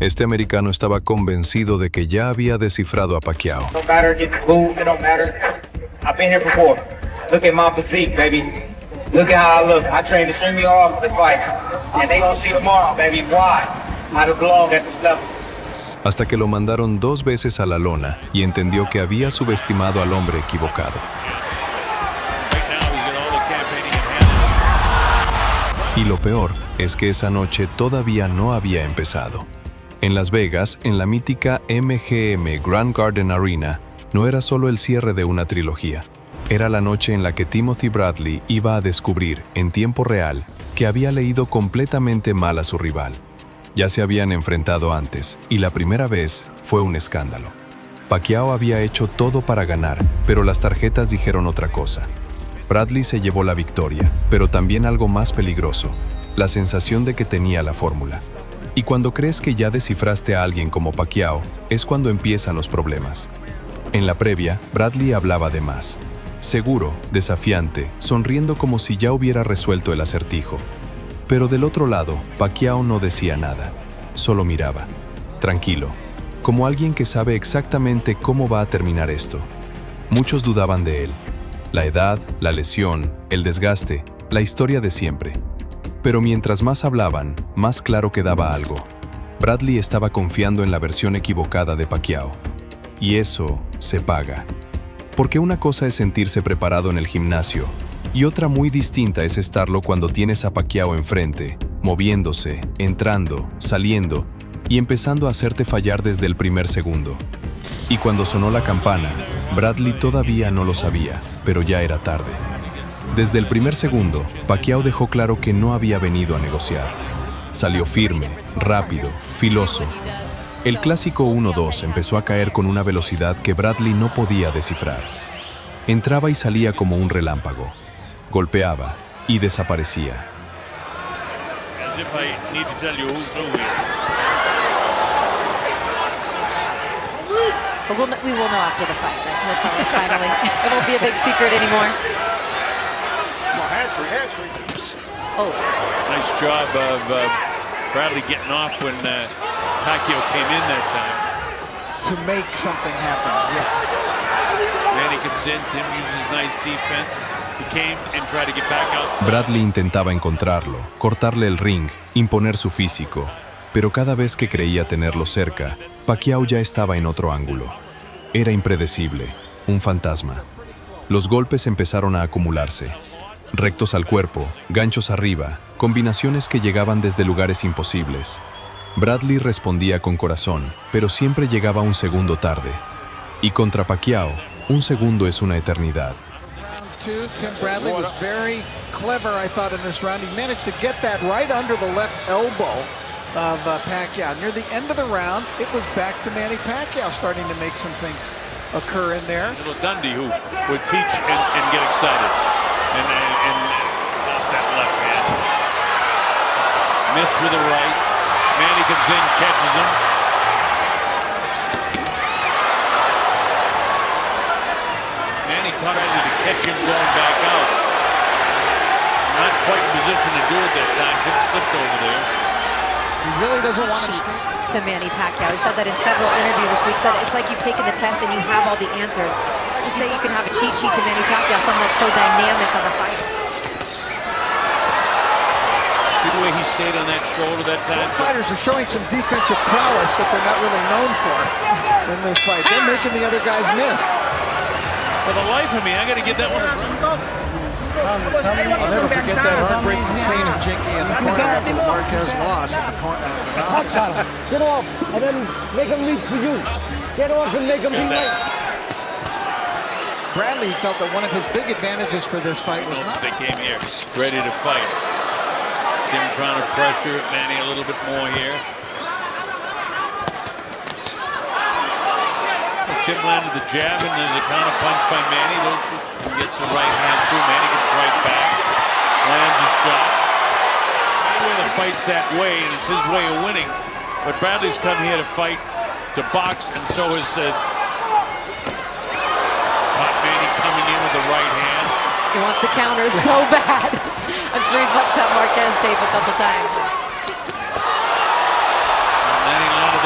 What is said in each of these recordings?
Este americano estaba convencido de que ya había descifrado a Pacquiao. No matter if you lose, it don't matter. I've been here before. Look at my physique, baby. Look at how I look. I trained extremely hard for the fight. And they gonna see tomorrow, baby, why I belong at this level. Hasta que lo mandaron 2 veces a la lona y entendió que había subestimado al hombre equivocado. Y lo peor es que esa noche todavía no había empezado. En Las Vegas, en la mítica MGM Grand Garden Arena, no era solo el cierre de una trilogía. Era la noche en la que Timothy Bradley iba a descubrir, en tiempo real, que había leído completamente mal a su rival. Ya se habían enfrentado antes, y la primera vez fue un escándalo. Pacquiao había hecho todo para ganar, pero las tarjetas dijeron otra cosa. Bradley se llevó la victoria, pero también algo más peligroso, la sensación de que tenía la fórmula. Y cuando crees que ya descifraste a alguien como Pacquiao, es cuando empiezan los problemas. En la previa, Bradley hablaba de más. Seguro, desafiante, sonriendo como si ya hubiera resuelto el acertijo. Pero del otro lado, Pacquiao no decía nada, solo miraba, tranquilo, como alguien que sabe exactamente cómo va a terminar esto. Muchos dudaban de él. La edad, la lesión, el desgaste, la historia de siempre. Pero mientras más hablaban, más claro quedaba algo. Bradley estaba confiando en la versión equivocada de Pacquiao. Y eso se paga. Porque una cosa es sentirse preparado en el gimnasio, y otra muy distinta es estarlo cuando tienes a Pacquiao enfrente, moviéndose, entrando, saliendo, y empezando a hacerte fallar desde el primer segundo. Y cuando sonó la campana, Bradley todavía no lo sabía, pero ya era tarde. Desde el primer segundo, Pacquiao dejó claro que no había venido a negociar. Salió firme, rápido, filoso. El clásico 1-2 empezó a caer con una velocidad que Bradley no podía descifrar. Entraba y salía como un relámpago. Golpeaba y desaparecía. We will know after the fight, right? He'll tell us finally. It won't be a big secret anymore. Oh. Nice job of Bradley getting off when Pacquiao came in that time. To make something happen, yeah. Manny comes in, Tim uses nice defense. He came and tried to get back outside. Bradley intentaba encontrarlo, cortarle el ring, imponer su físico. Pero cada vez que creía tenerlo cerca, Pacquiao ya estaba en otro ángulo. Era impredecible, un fantasma. Los golpes empezaron a acumularse. Rectos al cuerpo, ganchos arriba, combinaciones que llegaban desde lugares imposibles. Bradley respondía con corazón, pero siempre llegaba un segundo tarde. Y contra Pacquiao, un segundo es una eternidad. Tim Bradley was very clever, I thought, in this round. He managed to get that right under the left elbow of Pacquiao. Near the end of the round, it was back to Manny Pacquiao starting to make some things occur in there. Little Dundee who would teach and get excited. And that left hand. Missed with the right. Manny comes in, catches him. Manny caught ready to catch him going back out. Not quite in position to do it that time. Tim slipped over there. He really doesn't want to stay. To Manny Pacquiao. He said that in several interviews this week. Said it's like you've taken the test and you have all the answers. Just say you can have a cheat sheet to Manny Pacquiao, something that's so dynamic of a fight. See the way he stayed on that shoulder that time? Both fighters are showing some defensive prowess that they're not really known for in this fight. They're making the other guys miss. For the life of me, I got to get that one. I'll never forget that heartbreaking scene of Jinky in the corner after the Marquez loss in the corner. Get off and then make him reach for you. Get off and make him be late. Bradley felt that one of his big advantages for this fight was not. They came here ready to fight. Tim trying to pressure Manny a little bit more here. Tim landed the jab and there's a counter punch by Manny. Gets the right hand through. Manny gets right back. Lands a shot. Anyway, the fight's that way and it's his way of winning. But Bradley's come here to fight, to box, and so has caught Manny coming in with the right hand. He wants to counter so bad. I'm sure he's watched that Marquez tape a couple times. And then he landed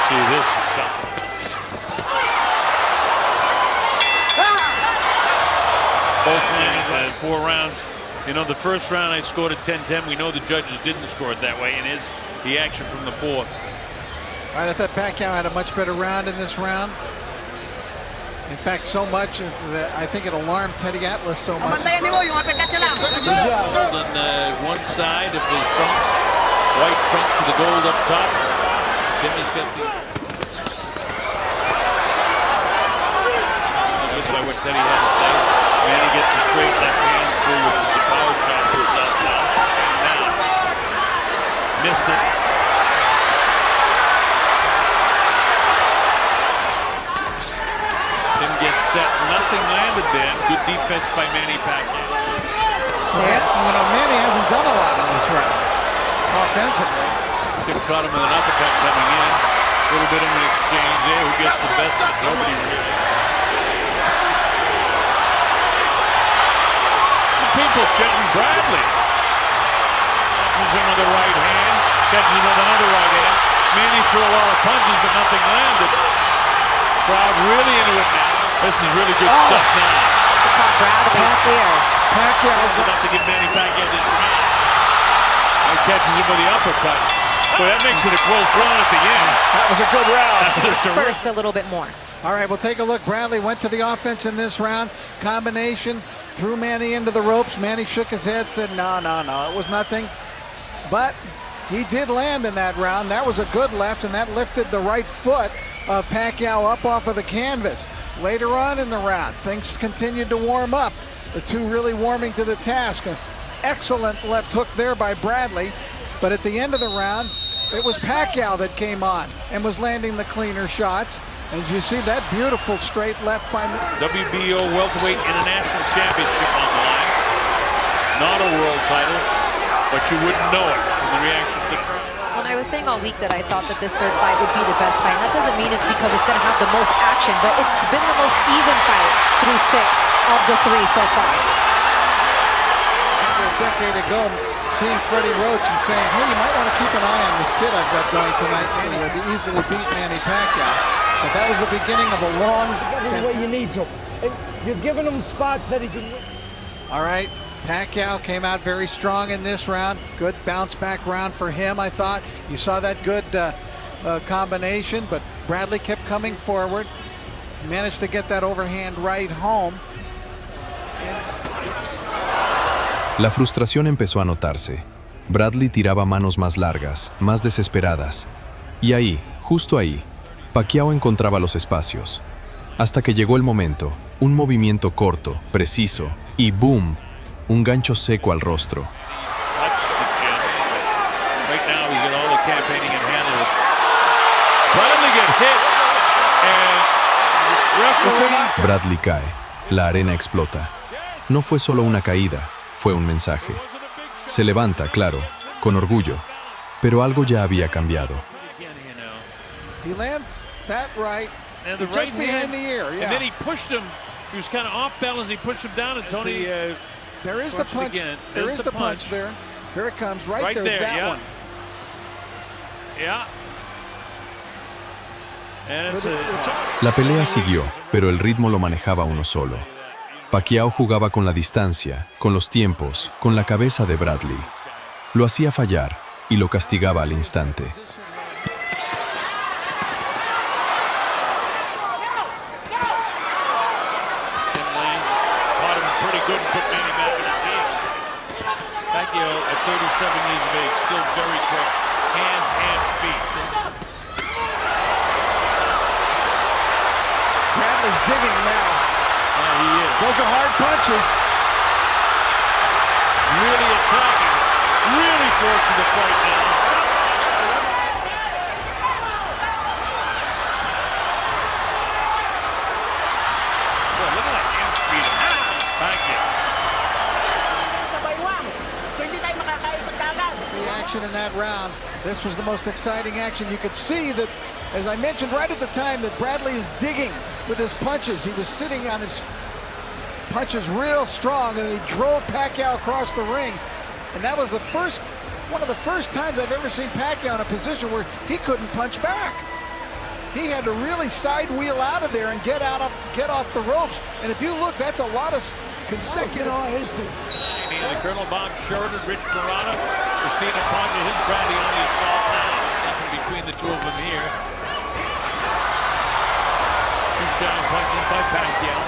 See, this is something. Both landed in 4 rounds. You know, the first round I scored at 10-10. We know the judges didn't score it that way, and the action from the 4th. All right, I thought Pacquiao had a much better round in this round. In fact, so much that I think it alarmed Teddy Atlas so much. On one side of his trunks, white trunks with the gold up top. Timmy's got the... Looks like what Teddy had to say. Manny gets a straight left hand through, which is a power shot to his left down. Missed it. Tim gets set. Nothing landed there. Good defense by Manny Pacquiao. Yeah, you know, Manny hasn't done a lot in this round offensively. Tim caught him with an uppercut coming in. A little bit of an exchange there. Who gets the best of it? Nobody really. People chanting Bradley. Catches him with the right hand. Catches him with another right hand. Manny threw a lot of punches, but nothing landed. Crowd really into it now. This is really good stuff now. The top Bradley clear. Pacquiao Enough to give Manny Pacquiao this round. And catches him with the uppercut. Boy, that makes it a close round at the end. That was a good round. First a little bit more. All right, we'll take a look. Bradley went to the offense in this round. Combination, threw Manny into the ropes. Manny shook his head, said, no, it was nothing. But he did land in that round. That was a good left, and that lifted the right foot of Pacquiao up off of the canvas. Later on in the round, things continued to warm up. The two really warming to the task. An excellent left hook there by Bradley. But at the end of the round, it was Pacquiao that came on and was landing the cleaner shots. And you see that beautiful straight left by WBO welterweight international championship on the line. Not a world title, but you wouldn't know it from the reaction to the crowd. When I was saying all week that I thought that this third fight would be the best fight, that doesn't mean it's because it's going to have the most action, but it's been the most even fight through 6 of the 3 so far. A decade ago, seeing Freddie Roach and saying, hey, you might want to keep an eye on this kid I've got going tonight. He would easily beat Manny Pacquiao. But that was the beginning of a long... Any way you need to. You're giving him spots that he can win. All right, Pacquiao came out very strong in this round. Good bounce back round for him, I thought. You saw that good combination, but Bradley kept coming forward. Managed to get that overhand right home. La frustración empezó a notarse. Bradley tiraba manos más largas, más desesperadas. Y ahí, justo ahí, Pacquiao encontraba los espacios. Hasta que llegó el momento, un movimiento corto, preciso, y ¡boom! Un gancho seco al rostro. Bradley cae. La arena explota. No fue solo una caída, fue un mensaje. Se levanta, claro, con orgullo, pero algo ya había cambiado. He lands that right, and the just right behind hand, the ear, yeah. And then he pushed him. He was kind of off balance. He pushed him down, and Tony. There is the punch. There is the punch there. Here it comes, right there. That yeah. one. Yeah. And it's La pelea siguió, pero el ritmo lo manejaba uno solo. Pacquiao jugaba con la distancia, con los tiempos, con la cabeza de Bradley. Lo hacía fallar y lo castigaba al instante. Pacquiao, at 37 years of age, still very quick, hands and feet. Bradley's digging now. Yeah, he is. Those are hard punches. Really attacking, really forcing the fight now. Boy, look at that hand speed. Pacquiao. The action in that round, this was the most exciting action. You could see that, as I mentioned right at the time, that Bradley is digging with his punches. He was sitting on his punches real strong, and he drove Pacquiao across the ring. And that was one of the first times I've ever seen Pacquiao in a position where he couldn't punch back. he had to really side wheel out of there and get off the ropes. And if you look, that's a lot of consecutive. The Colonel Bob Sheridan, Rich Morata, Christina Ponce, his Bradley only assault now. Nothing between the two of them here. Two shot punches by Pacquiao.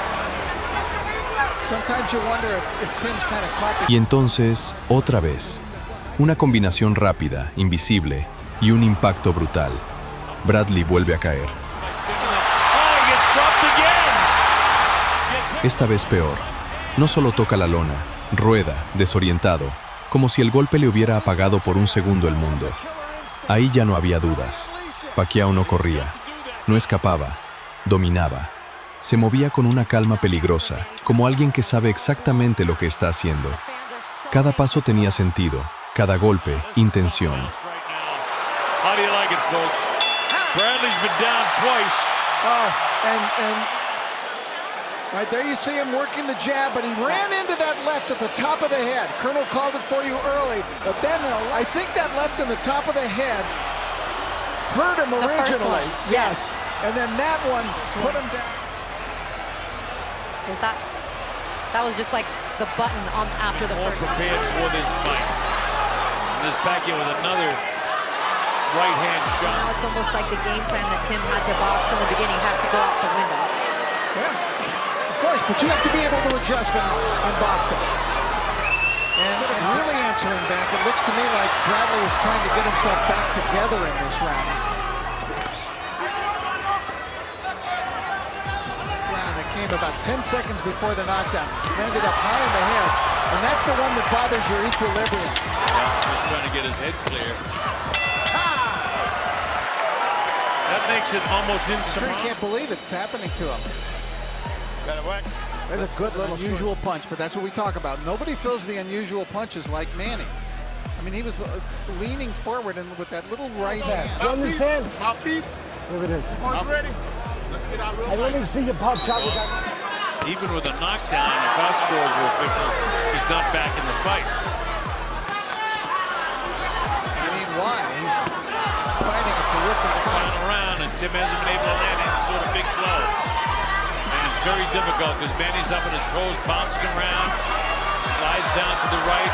Sometimes you wonder if Tim's kind of caught. Y entonces, otra vez, una combinación rápida, invisible y un impacto brutal. Bradley vuelve a caer. Esta vez peor. No solo toca la lona, rueda, desorientado, como si el golpe le hubiera apagado por un segundo el mundo. Ahí ya no había dudas. Pacquiao no corría, no escapaba, dominaba. Se movía con una calma peligrosa, como alguien que sabe exactamente lo que está haciendo. Cada paso tenía sentido, cada golpe, intención. How do you like it, folks? Bradley's been down twice. And right there you see him working the jab, but he ran into that left at the top of the head. Colonel called it for you early, but then I think that left in the top of the head hurt him originally. The first one. Yes. And then that one put him down. That was just like the button on after the first one. Prepared for this fight. And this Pacquiao with another right-hand shot. Now it's almost like the game plan that Tim had to box in the beginning has to go out the window. Yeah, of course, but you have to be able to adjust and box it. And really answering back, it looks to me like Bradley is trying to get himself back together in this round. Came about 10 seconds before the knockdown. Landed up high in the head, and that's the one that bothers your equilibrium. Yeah, just trying to get his head clear. That makes it almost insurmountable. You can't believe it's happening to him. There's a good little unusual punch, but that's what we talk about. Nobody throws the unusual punches like Manny. I mean, he was leaning forward and with that little right hand. You understand? Look at this. Ready? Let's get out real I want to see you pop shot with that. Even with a knockdown, if our scores were official, he's not back in the fight. I mean, why? He's fighting a terrific fight. Around, and Tim hasn't been able to land any sort of big blow. And it's very difficult because Manny's up on his toes, bouncing around, slides down to the right.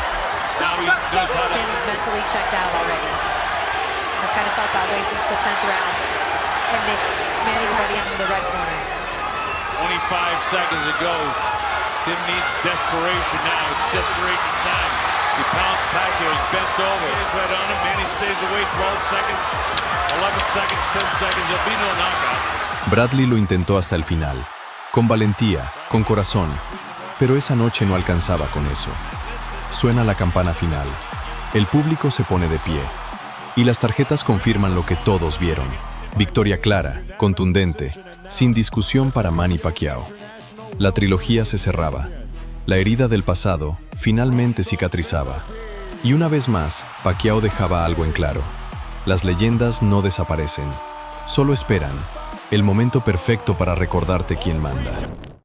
Now he knows how to... Tim's mentally checked out already. I kind of felt that way since the 10th round. And Manny already in the red corner. 25 seconds ago. Tim needs desperation now. It's desperation time. He pounds Pacquiao. He's bent over. Right on him. Manny stays away 12 seconds. 11 seconds, 10 seconds. There'll be no knockout. Bradley lo intentó hasta el final. Con valentía, con corazón. Pero esa noche no alcanzaba con eso. Suena la campana final. El público se pone de pie. Y las tarjetas confirman lo que todos vieron. Victoria clara, contundente, sin discusión para Manny Pacquiao. La trilogía se cerraba. La herida del pasado finalmente cicatrizaba. Y una vez más, Pacquiao dejaba algo en claro. Las leyendas no desaparecen. Solo esperan el momento perfecto para recordarte quién manda.